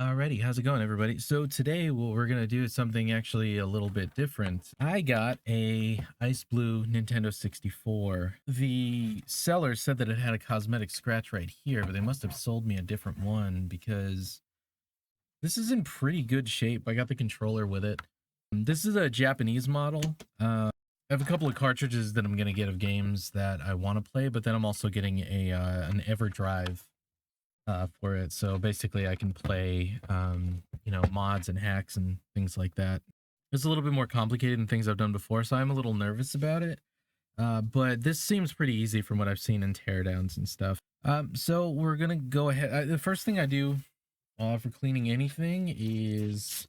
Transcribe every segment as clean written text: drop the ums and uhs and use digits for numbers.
Alrighty, how's it going, everybody? So today, what we're gonna do is something actually a little bit different. I got a ice blue Nintendo 64. The seller said that it had a cosmetic scratch right here, but they must have sold me a different one because this is in pretty good shape. I got the controller with it. This is a Japanese model. I have a couple of cartridges that I'm gonna get of games that I want to play, but then I'm also getting a an EverDrive for it. So basically, I can play, mods and hacks and things like that. It's a little bit more complicated than things I've done before, so I'm a little nervous about it. But this seems pretty easy from what I've seen in teardowns and stuff. So we're gonna go ahead. The first thing I do for cleaning anything is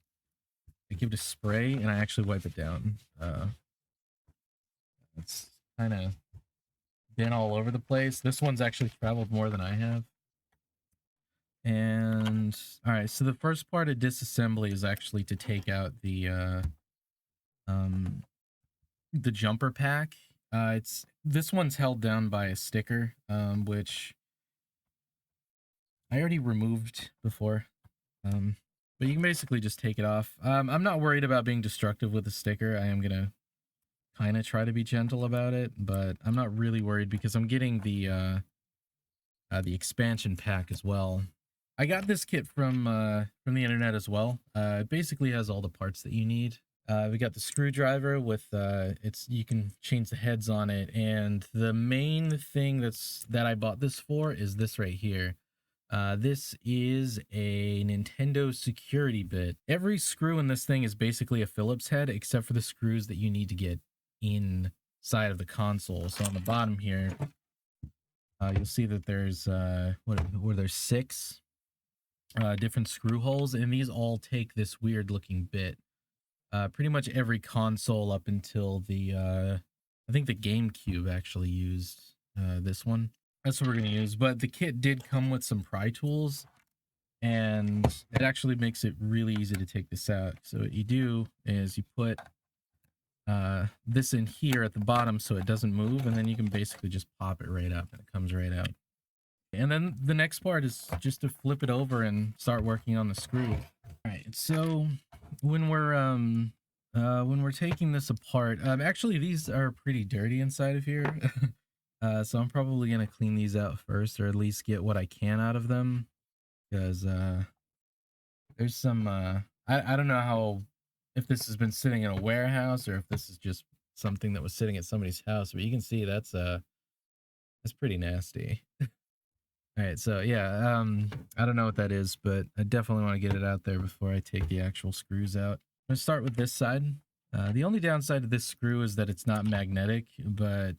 I give it a spray and I actually wipe it down. It's kind of been all over the place. This one's actually traveled more than I have. And all right, so the first part of disassembly is actually to take out um the jumper pack. It's this one's held down by a sticker, which I already removed before. But you can basically just take it off. I'm not worried about being destructive with the sticker. I am gonna kind of try to be gentle about it, but I'm not really worried because I'm getting the expansion pack as well. I got this kit from the internet as well. It basically has all the parts that you need. We got the screwdriver with you can change the heads on it, and the main thing that I bought this for is this right here. This is a Nintendo security bit. Every screw in this thing is basically a Phillips head, except for the screws that you need to get inside of the console. So on the bottom here, you'll see that there's there's 6 different screw holes, and these all take this weird looking bit. Pretty much every console up until I think the GameCube actually used this one. That's what we're gonna use. But the kit did come with some pry tools, and it actually makes it really easy to take this out. So what you do is you put this in here at the bottom so it doesn't move, and then you can basically just pop it right up and it comes right out. And then the next part is just to flip it over and start working on the screw. All right, so when we're taking this apart, actually these are pretty dirty inside of here. So I'm probably gonna clean these out first, or at least get what I can out of them, because there's some I don't know how, if this has been sitting in a warehouse or if this is just something that was sitting at somebody's house, but you can see that's pretty nasty. All right, so yeah, I don't know what that is, but I definitely want to get it out there before I take the actual screws out. I'm gonna start with this side. The only downside of this screw is that it's not magnetic, but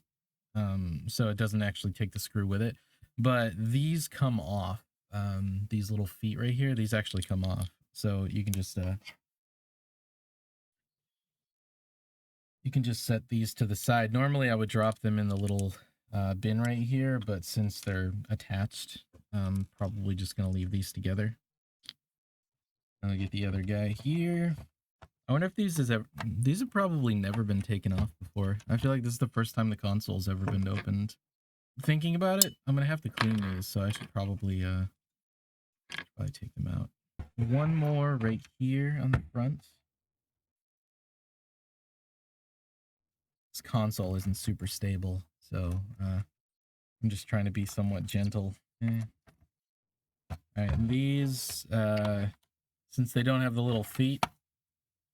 so it doesn't actually take the screw with it. But these come off. These little feet right here, these actually come off. So you can just set these to the side. Normally I would drop them in the little bin right here, but since they're attached, I'm probably just gonna leave these together. I'll get the other guy here. I wonder if these have probably never been taken off before. I feel like this is the first time the console's ever been opened. Thinking about it, I'm gonna have to clean these, so I should probably take them out. One more right here on the front. This console isn't super stable, so I'm just trying to be somewhat gentle. All right, and these, since they don't have the little feet,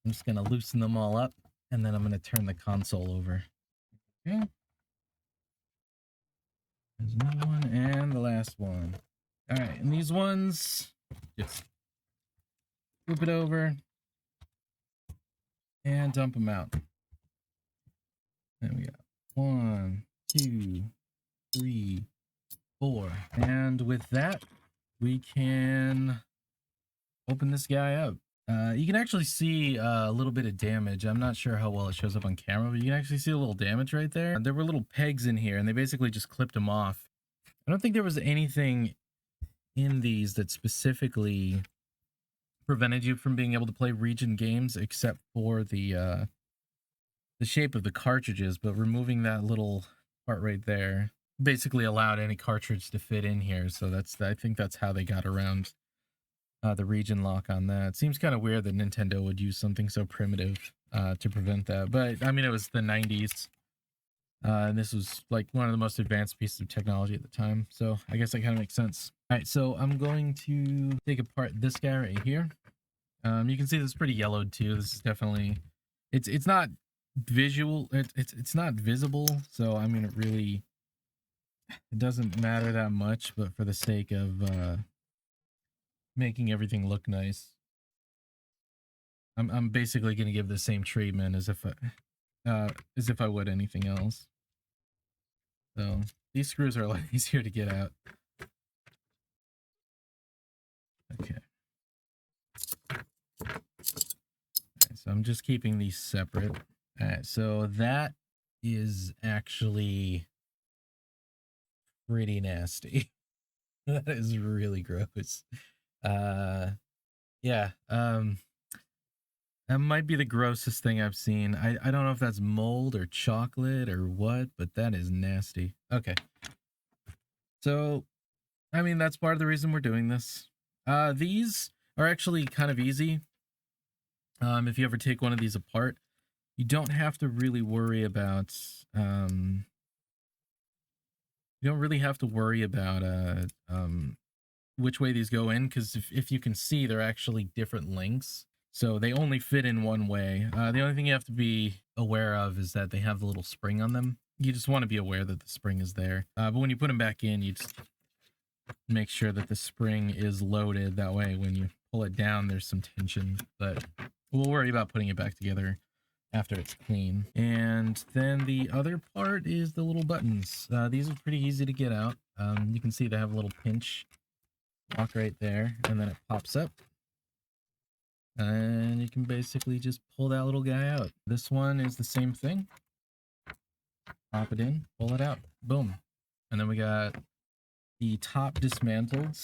I'm just gonna loosen them all up, and then I'm gonna turn the console over. Okay. There's another one, and the last one. All right, and these ones, just flip it over and dump them out. Then we got 1, 2, 3, 4. And with that, we can open this guy up. You can actually see a little bit of damage. I'm not sure how well it shows up on camera, but you can actually see a little damage right there. There were little pegs in here, and they basically just clipped them off. I don't think there was anything in these that specifically prevented you from being able to play region games, except for the shape of the cartridges. But removing that little part right there basically allowed any cartridge to fit in here. So I think that's how they got around the region lock on that. Seems kind of weird that Nintendo would use something so primitive to prevent that. But I mean, it was the 90s. And this was like one of the most advanced pieces of technology at the time. So I guess that kind of makes sense. All right, so I'm going to take apart this guy right here. You can see this is pretty yellowed too. This is definitely, it's not visual. It's not visible. So I mean, it doesn't matter that much. But for the sake of making everything look nice, I'm basically going to give the same treatment as if I would anything else. So these screws are a lot easier to get out. Okay. So I'm just keeping these separate. All right, so that is actually pretty nasty. That is really gross. Yeah, that might be the grossest thing I've seen. I don't know if that's mold or chocolate or what, but that is nasty. Okay. So, I mean, that's part of the reason we're doing this. These are actually kind of easy. If you ever take one of these apart, you don't have to really worry about which way these go in, because if you can see, they're actually different lengths, so they only fit in one way. The only thing you have to be aware of is that they have the little spring on them. You just want to be aware that the spring is there, but when you put them back in, you just make sure that the spring is loaded. That way when you pull it down, there's some tension, but we'll worry about putting it back together after it's clean. And then the other part is the little buttons. These are pretty easy to get out. You can see they have a little pinch lock right there, and then it pops up. And you can basically just pull that little guy out. This one is the same thing. Pop it in, pull it out, boom. And then we got the top dismantled.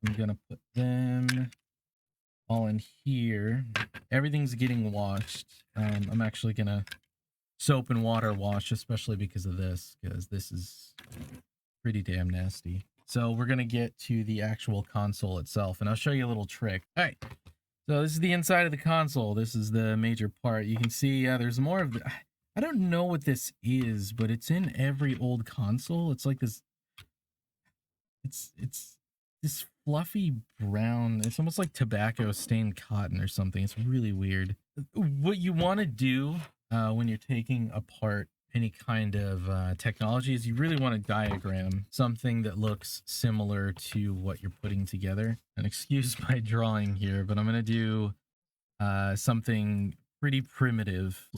I'm gonna put them all in here. Everything's getting washed. I'm actually gonna soap and water wash, especially because of this, because this is pretty damn nasty. So we're gonna get to the actual console itself, and I'll show you a little trick. All right, so this is the inside of the console. This is the major part. You can see there's more of the, I don't know what this is, but it's in every old console. It's like this, it's this fluffy brown, it's almost like tobacco stained cotton or something. It's really weird. What you want to do when you're taking apart any kind of technology is you really want to diagram something that looks similar to what you're putting together. And excuse my drawing here, but I'm going to do something pretty primitive.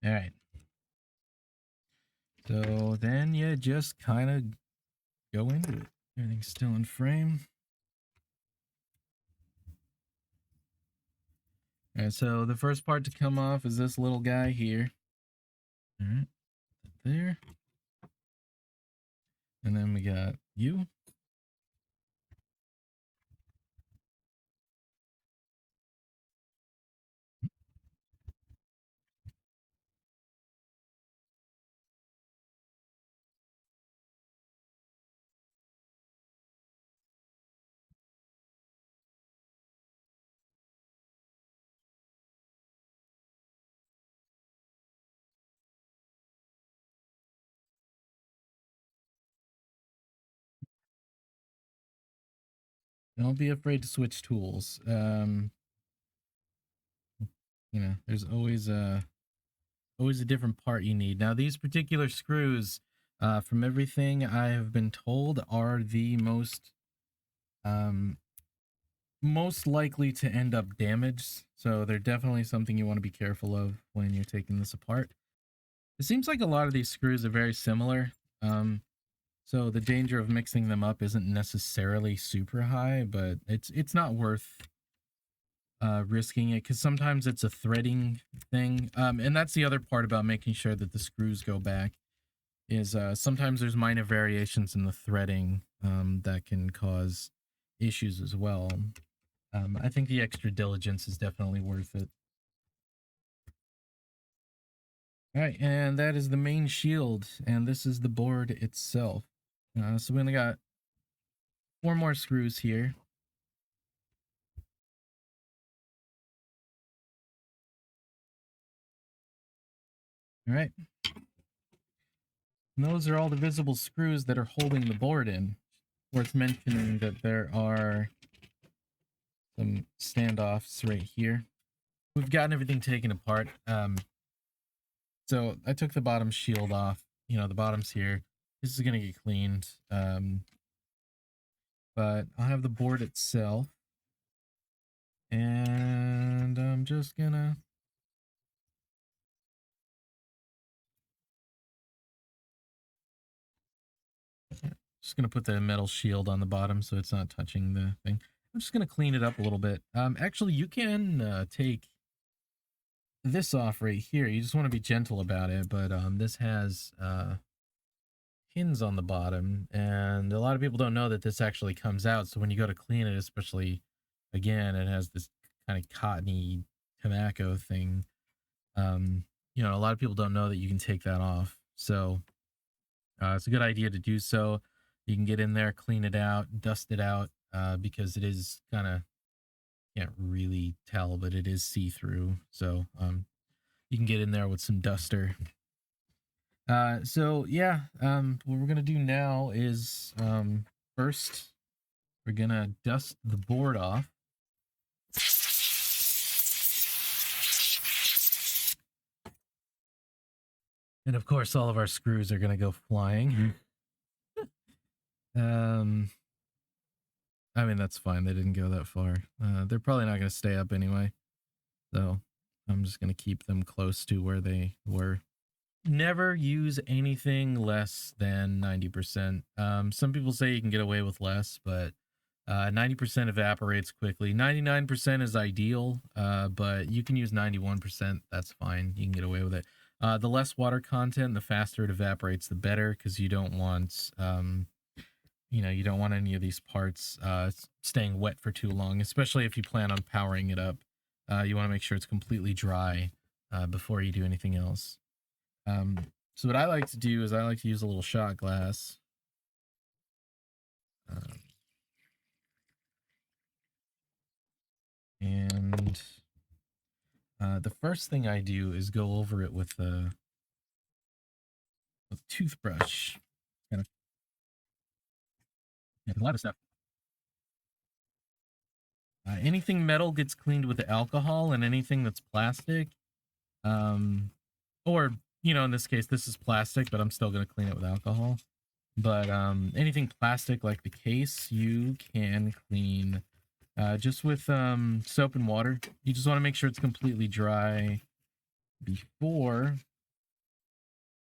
All right. So then you just kind of go into it. Everything's still in frame. All right, so the first part to come off is this little guy here. All right, there. And then we got you. Don't be afraid to switch tools. You know, there's always a different part you need. Now, these particular screws, from everything I have been told, are the most likely to end up damaged. So they're definitely something you want to be careful of when you're taking this apart. It seems like a lot of these screws are very similar. So the danger of mixing them up isn't necessarily super high, but it's not worth risking it, because sometimes it's a threading thing. And that's the other part about making sure that the screws go back, is sometimes there's minor variations in the threading that can cause issues as well. I think the extra diligence is definitely worth it. All right, and that is the main shield, and this is the board itself. So we only got 4 more screws here. All right. And those are all the visible screws that are holding the board in. Worth mentioning that there are some standoffs right here. We've gotten everything taken apart. So I took the bottom shield off. You know, the bottom's here. This is going to get cleaned. But I'll have the board itself. And I'm just gonna... Just gonna put the metal shield on the bottom so it's not touching the thing. I'm just gonna clean it up a little bit. Actually, you can take this off right here. You just want to be gentle about it, but this has pins on the bottom, and a lot of people don't know that this actually comes out. So when you go to clean it, especially, again, it has this kind of cottony tobacco thing. You know, a lot of people don't know that you can take that off. So it's a good idea to do so. You can get in there, clean it out, dust it out, because it is kind of, can't really tell, but it is see-through. So you can get in there with some duster. So yeah, what we're gonna do now is first we're gonna dust the board off. And of course, all of our screws are gonna go flying. I mean, that's fine. They didn't go that far. They're probably not gonna stay up anyway. So I'm just gonna keep them close to where they were. Never use anything less than 90%. Some people say you can get away with less, but 90% evaporates quickly. 99% is ideal, but you can use 91%. That's fine. You can get away with it. The less water content, the faster it evaporates, the better, because you don't want, you know, you don't want any of these parts staying wet for too long, especially if you plan on powering it up. You want to make sure it's completely dry before you do anything else. So what I like to do is I like to use a little shot glass. And the first thing I do is go over it with a toothbrush. Kind of, yeah, a lot of stuff. Anything metal gets cleaned with alcohol, and anything that's plastic, or, you know, in this case, this is plastic, but I'm still going to clean it with alcohol. But anything plastic like the case, you can clean just with soap and water. You just want to make sure it's completely dry before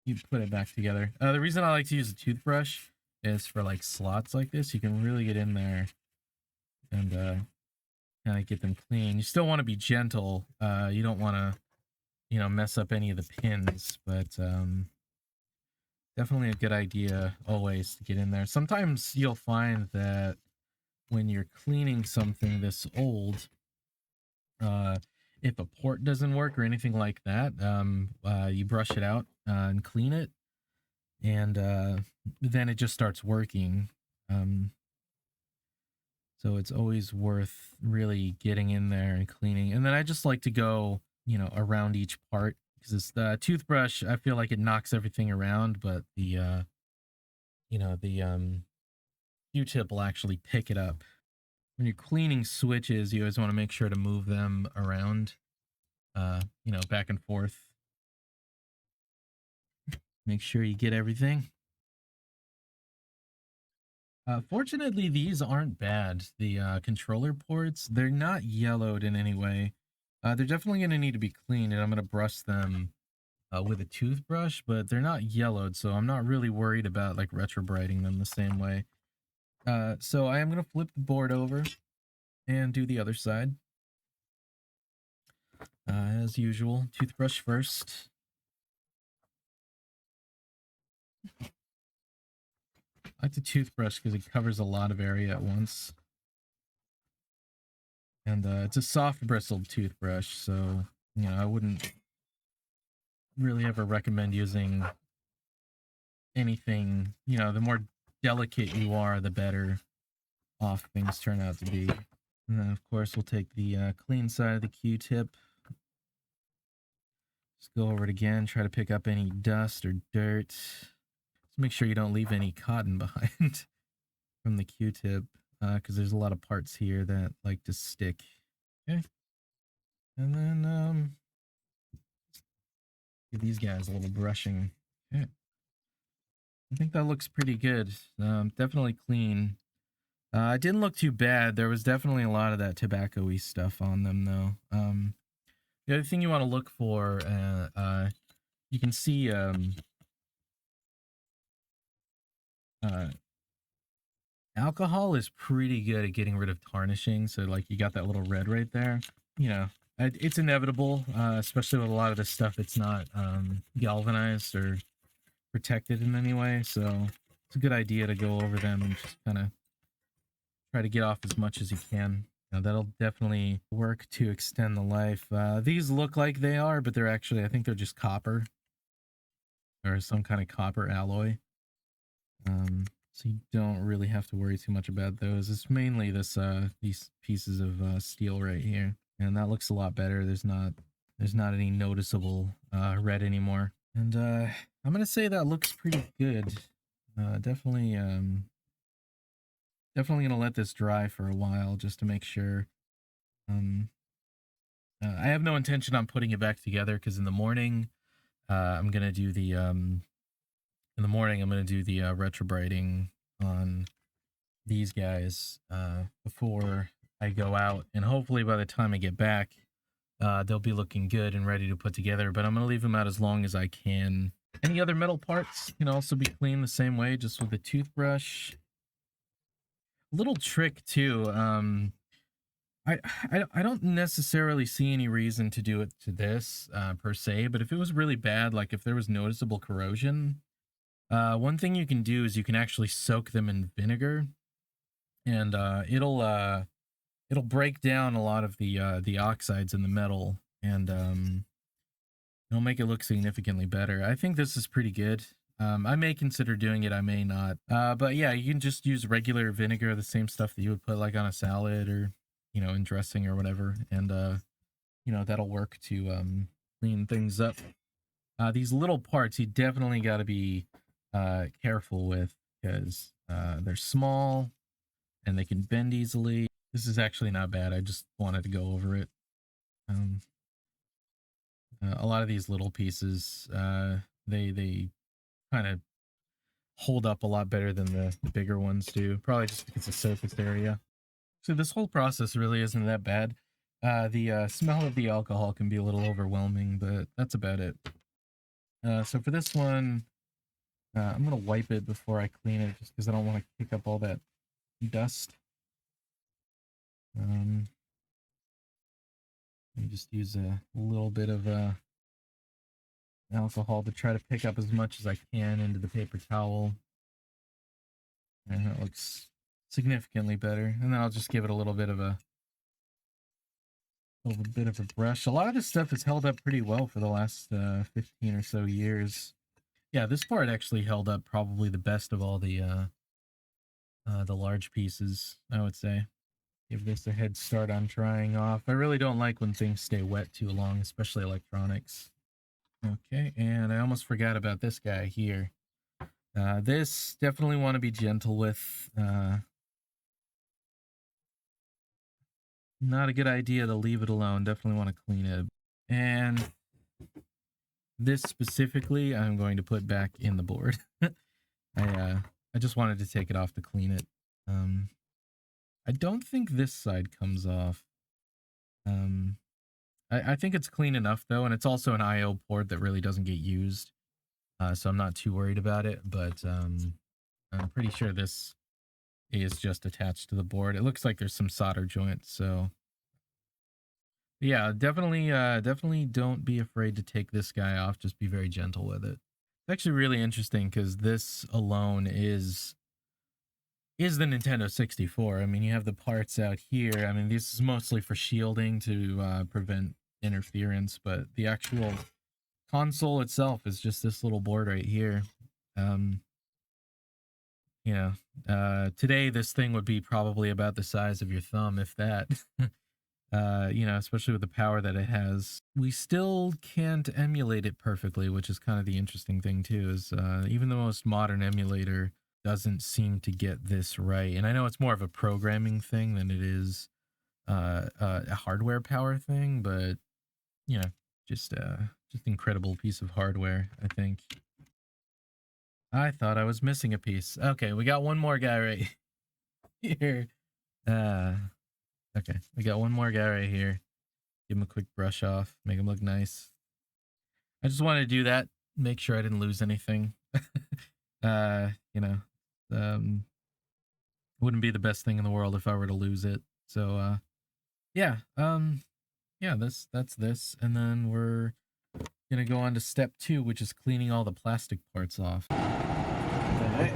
you put it back together. The reason I like to use a toothbrush is for like slots like this. You can really get in there and kind of get them clean. You still want to be gentle. You don't want to, you know, mess up any of the pins, but definitely a good idea always to get in there. Sometimes you'll find that when you're cleaning something this old, if a port doesn't work or anything like that, you brush it out and clean it, and then it just starts working. So it's always worth really getting in there and cleaning. And then I just like to go, you know, around each part, because the toothbrush, I feel like it knocks everything around, but the you know, the Q-tip will actually pick it up. When you're cleaning switches, you always want to make sure to move them around, you know, back and forth. Make sure you get everything. Fortunately, these aren't bad. The controller ports, they're not yellowed in any way. They're definitely going to need to be cleaned, and I'm going to brush them with a toothbrush, but they're not yellowed, so I'm not really worried about like retrobriting them the same way. So I am going to flip the board over and do the other side. As usual, toothbrush first. I like the toothbrush because it covers a lot of area at once. And it's a soft bristled toothbrush, so, you know, I wouldn't really ever recommend using anything, you know, the more delicate you are, the better off things turn out to be. And then, of course, we'll take the clean side of the Q-tip. Just go over it again, try to pick up any dust or dirt. Just make sure you don't leave any cotton behind from the Q-tip, because there's a lot of parts here that like to stick. Okay. And then, give these guys a little brushing. Okay. I think that looks pretty good. Definitely clean. It didn't look too bad. There was definitely a lot of that tobacco-y stuff on them, though. The other thing you want to look for, you can see alcohol is pretty good at getting rid of tarnishing. So, like, you got that little red right there. You know, it's inevitable, especially with a lot of this stuff that's not galvanized or protected in any way. So, it's a good idea to go over them and just kind of try to get off as much as you can. That'll definitely work to extend the life. These look like they are, but they're actually, I think they're just copper or some kind of copper alloy. So you don't really have to worry too much about those. It's mainly this these pieces of steel right here, and that looks a lot better. There's not any noticeable red anymore, and I'm gonna say that looks pretty good. Definitely gonna let this dry for a while just to make sure. I have no intention on putting it back together because in the morning, I'm gonna do the retrobriting on these guys before I go out, and hopefully by the time I get back, they'll be looking good and ready to put together. But I'm gonna leave them out as long as I can. Any other metal parts can also be cleaned the same way, just with a toothbrush. Little trick too. I don't necessarily see any reason to do it to this per se, but if it was really bad, like if there was noticeable corrosion, one thing you can do is you can actually soak them in vinegar, and it'll break down a lot of the oxides in the metal, and it'll make it look significantly better. I think this is pretty good. I may consider doing it, I may not. But yeah, you can just use regular vinegar, the same stuff that you would put like on a salad or, you know, in dressing or whatever, and you know, that'll work to clean things up. These little parts you definitely got to be careful with because they're small and they can bend easily. This is actually not bad. I just wanted to go over it. A lot of these little pieces, they kind of hold up a lot better than the bigger ones do. Probably just because of surface area. So this whole process really isn't that bad. The smell of the alcohol can be a little overwhelming, but that's about it. So for this one, I'm gonna wipe it before I clean it, just because I don't want to kick up all that dust. Let me just use a little bit of alcohol to try to pick up as much as I can into the paper towel. And it looks significantly better. And then I'll just give it a little bit of a brush. A lot of this stuff has held up pretty well for the last 15 or so years. Yeah, this part actually held up probably the best of all the large pieces, I would say. Give this a head start on drying off. I really don't like when things stay wet too long, especially electronics. Okay, and I almost forgot about this guy here. This definitely want to be gentle with. Not a good idea to leave it alone. Definitely want to clean it. And this specifically, I'm going to put back in the board. I just wanted to take it off to clean it. I don't think this side comes off. I think it's clean enough though, and it's also an IO port that really doesn't get used, so I'm not too worried about it. But I'm pretty sure this is just attached to the board. It looks like there's some solder joints, so yeah, definitely don't be afraid to take this guy off. Just be very gentle with it. It's actually really interesting because this alone is the Nintendo 64. I mean, you have the parts out here. I mean, this is mostly for shielding to prevent interference, but the actual console itself is just this little board right here. You know, today this thing would be probably about the size of your thumb, if that. You know, especially with the power that it has. We still can't emulate it perfectly, which is kind of the interesting thing too, is even the most modern emulator doesn't seem to get this right. And I know it's more of a programming thing than it is a hardware power thing, but you know, just incredible piece of hardware, I think. I thought I was missing a piece. Okay, we got one more guy right here. Okay, we got one more guy right here. Give him a quick brush off, make him look nice. I just wanted to do that, make sure I didn't lose anything. You know, wouldn't be the best thing in the world if I were to lose it. So, yeah, yeah, that's this, and then we're gonna go on to step 2, which is cleaning all the plastic parts off. All right.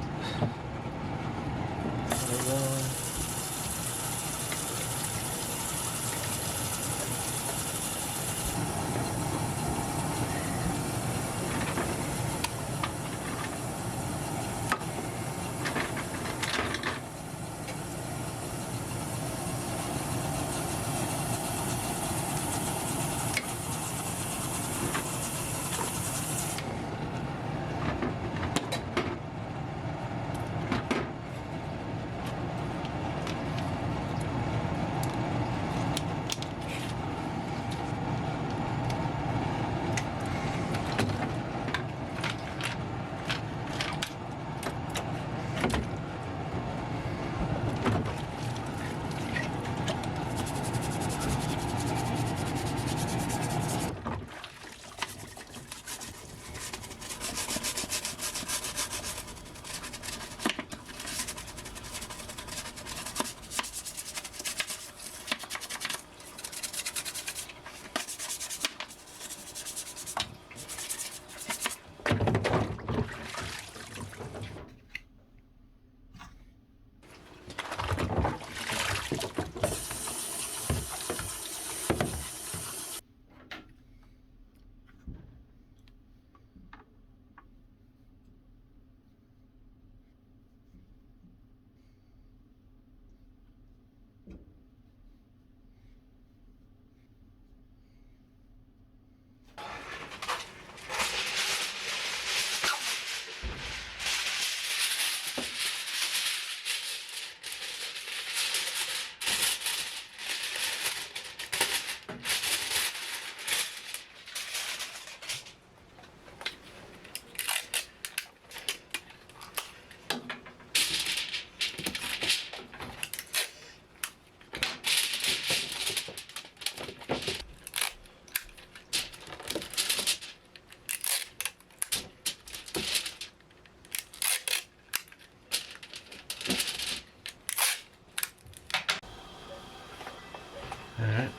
Alright,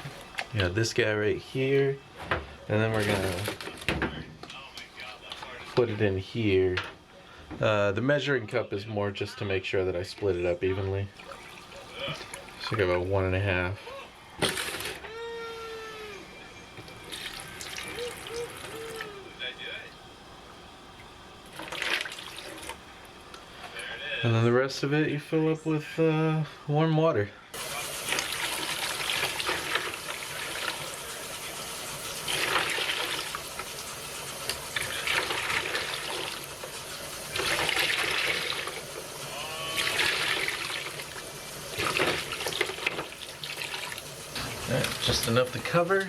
you got this guy right here, and then we're gonna put it in here. The measuring cup is more just to make sure that I split it up evenly. So I got about 1.5. And then the rest of it you fill up with warm water. Alright, just enough to cover.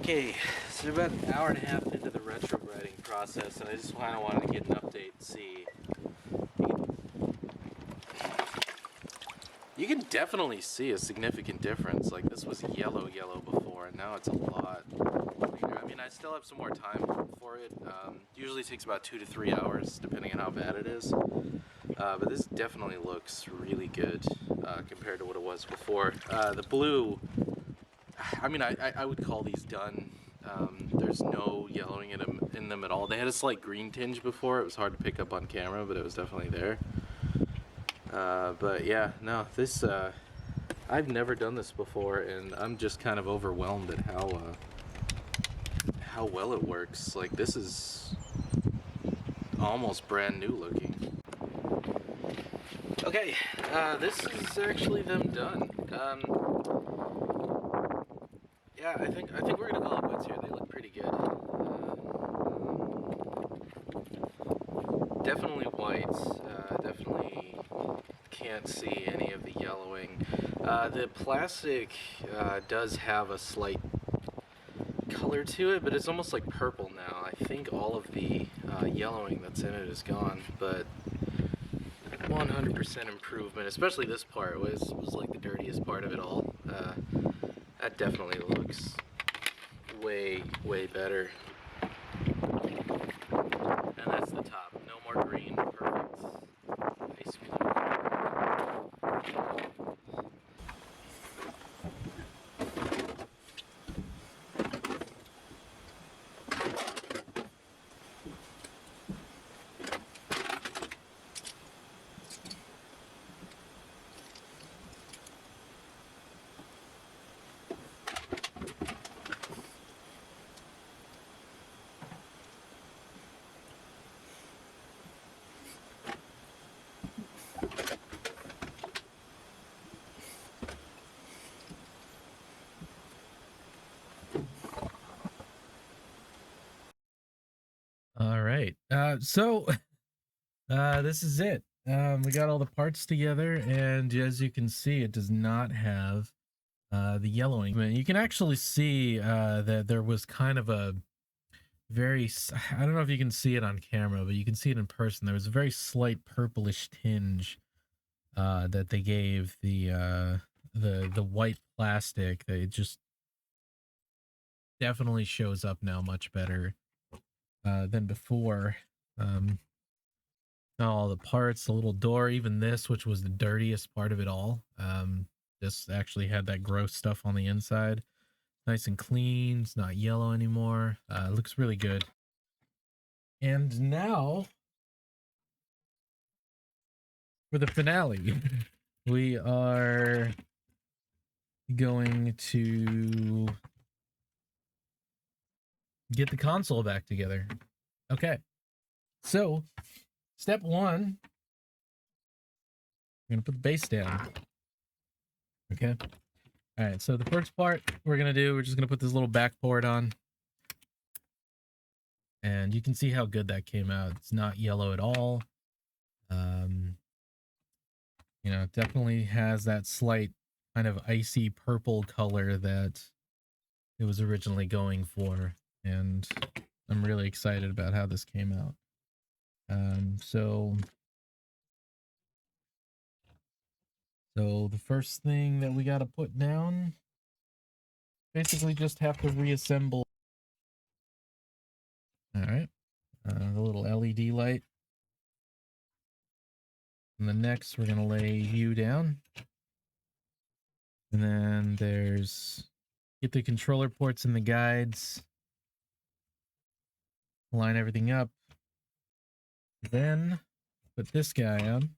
Okay, so about an hour and a half into the retrograding process, and I just kind of wanted to get an update and see. You can definitely see a significant difference. Like, this was yellow before, and now it's a lot cleaner. I mean, I still have some more time for it. Usually takes about 2 to 3 hours, depending on how bad it is. But this definitely looks really good compared to what it was before. The blue, I mean, I would call these done. There's no yellowing in them at all. They had a slight green tinge before. It was hard to pick up on camera, but it was definitely there. But yeah, no, this, I've never done this before, and I'm just kind of overwhelmed at how well it works. Like, this is almost brand new looking. Okay, this is actually them done. Yeah, I think we're gonna call it quits here. They look pretty good. Definitely white. Definitely can't see any of the yellowing. The plastic does have a slight color to it, but it's almost like purple now. I think all of the yellowing that's in it is gone, but 100% improvement, especially this part was like the dirtiest part of it all. That definitely looks way better. And that's the top. No more green. Perfect. Ice cream. All right. So this is it. We got all the parts together, and as you can see, it does not have the yellowing. I mean, you can actually see that there was kind of a very, I don't know if you can see it on camera, but you can see it in person. There was a very slight purplish tinge that they gave the white plastic. It just definitely shows up now much better than before. All the parts, the little door, even this, which was the dirtiest part of it all. This actually had that gross stuff on the inside. Nice and clean. It's not yellow anymore. It looks really good. And now for the finale, we are going to get the console back together. Okay. So, step one, we're going to put the base down. Okay. All right. So, the first part we're going to do, we're just going to put this little backboard on. And you can see how good that came out. It's not yellow at all. You know, it definitely has that slight kind of icy purple color that it was originally going for. And I'm really excited about how this came out. So the first thing that we got to put down, basically just have to reassemble. All right. The little LED light. And then next we're going to lay you down. And then there's, get the controller ports and the guides. Line everything up. Then put this guy on.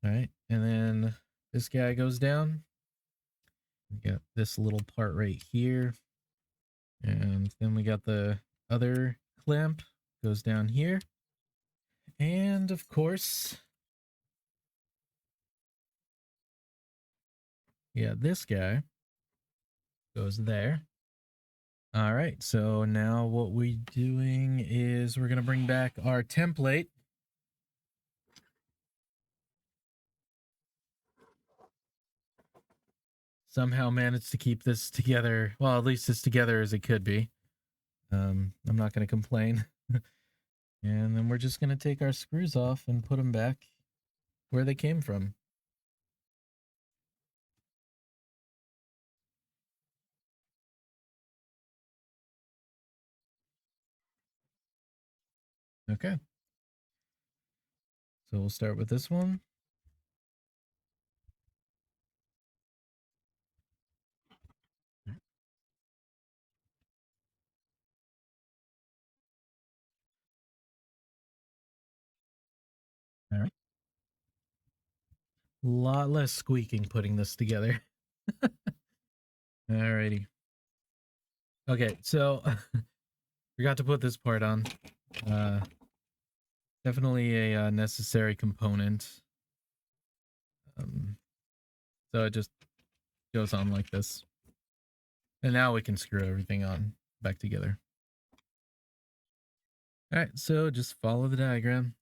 All right. And then this guy goes down. We got this little part right here. And then we got the other clamp goes down here. And of course, yeah, this guy goes there. All right, so now what we're doing is we're going to bring back our template. somehow managed to keep this together. Well, at least as together as it could be. I'm not going to complain. And then we're just going to take our screws off and put them back where they came from. Okay. So we'll start with this one. All right. A lot less squeaking putting this together. Alrighty. Okay, so forgot to put this part on. Definitely a necessary component. So it just goes on like this. And now we can screw everything on back together. Alright, so just follow the diagram.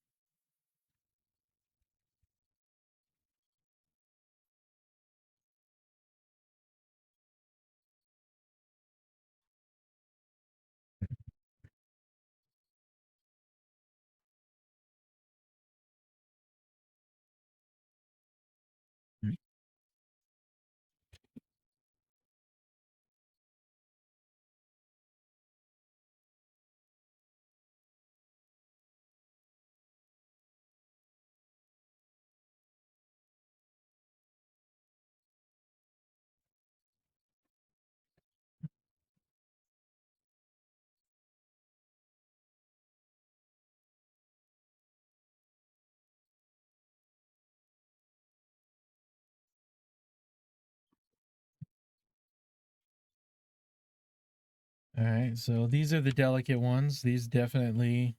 Alright, so these are the delicate ones. These definitely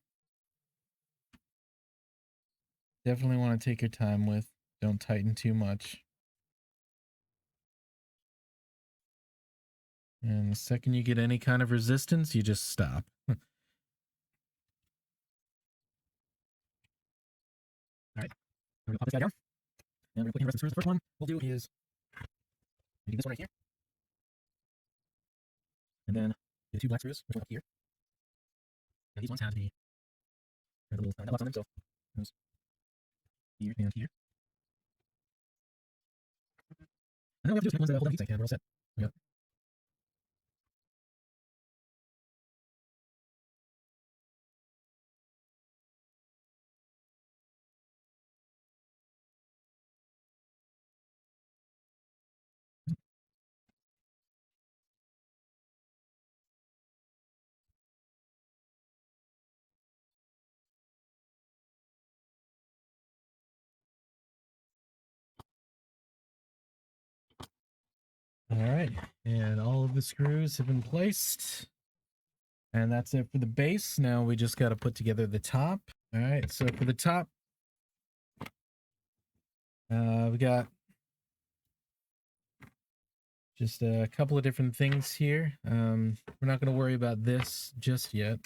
want to take your time with. Don't tighten too much. And the second you get any kind of resistance, you just stop. Alright, we're gonna pop this guy down. And we're gonna put in the rest of the screws. The first one we'll do is do this one right here. And then the two black screws, which one up here. And these ones have the little nut on them, so goes here and here. And then we have to do is make ones that hold on heat sink, and we're all set. We got all right, and all of the screws have been placed. And that's it for the base. Now we just got to put together the top. All right, so for the top, we got just a couple of different things here. We're not going to worry about this just yet.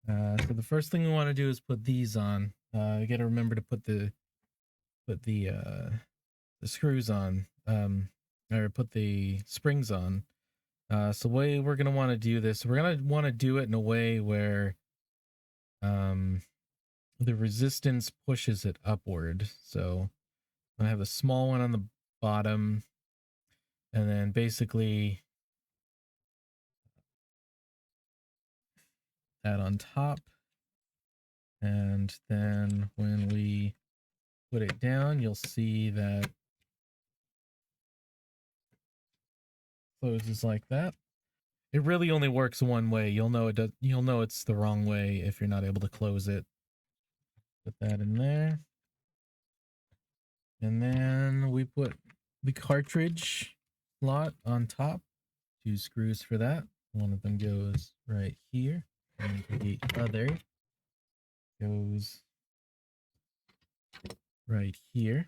So the first thing we want to do is put these on. You got to remember to put the screws on, or put the springs on. So the way we're gonna want to do this, we're gonna want to do it in a way where the resistance pushes it upward. So I have a small one on the bottom, and then basically that on top. And then when we put it down, you'll see that closes like that. It really only works one way. You'll know it does. You'll know it's the wrong way if you're not able to close it. Put that in there. And then we put the cartridge slot on top. Two screws for that. One of them goes right here. And the other goes right here.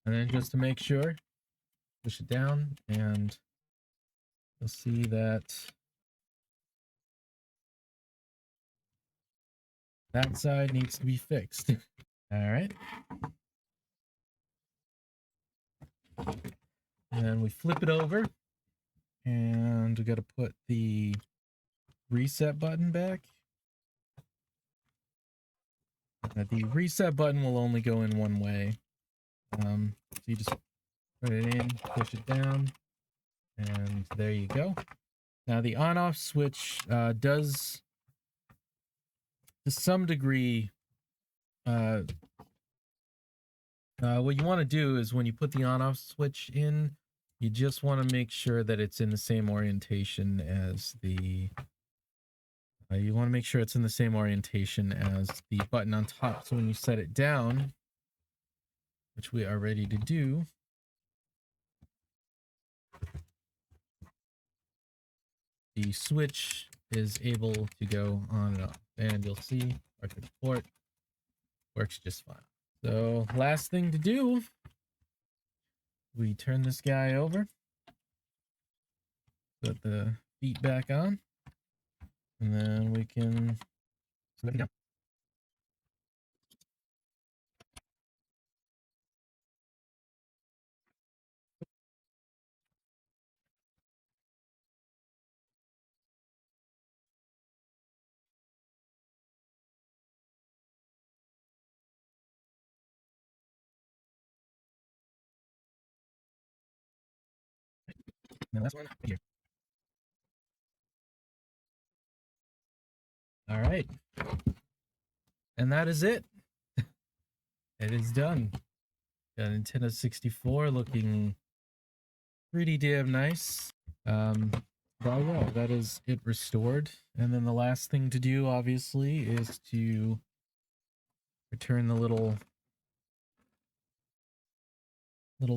And then just to make sure, push it down and you'll see that that side needs to be fixed. All right. And we flip it over, and we got to put the reset button back. The reset button will only go in one way. So you just put it in, push it down, and there you go. Now the on-off switch does, to some degree, what you want to do is when you put the on-off switch in, you just want to make sure that it's in the same orientation as the button on top. So when you set it down, which we are ready to do, the switch is able to go on and off. And you'll see cartridge port works just fine. So last thing to do, we turn this guy over, put the feet back on, and then we can slip it down. And the last one here. All right. And that is it. It is done. Got Nintendo 64 looking pretty damn nice. But yeah, that is it restored. And then the last thing to do, obviously, is to return the little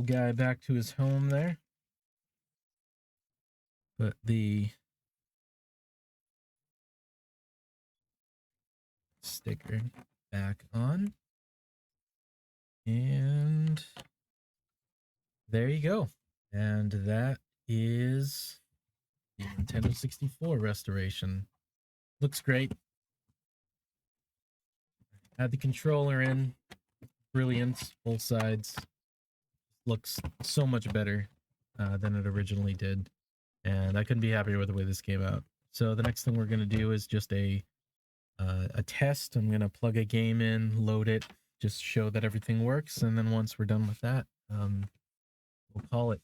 guy back to his home there. Put the sticker back on. And there you go. And that is the Nintendo 64 restoration. Looks great. Had the controller in. Brilliant. Both sides. Looks so much better than it originally did. And I couldn't be happier with the way this came out. So the next thing we're going to do is just a test. I'm going to plug a game in, load it, just show that everything works. And then once we're done with that, we'll call it.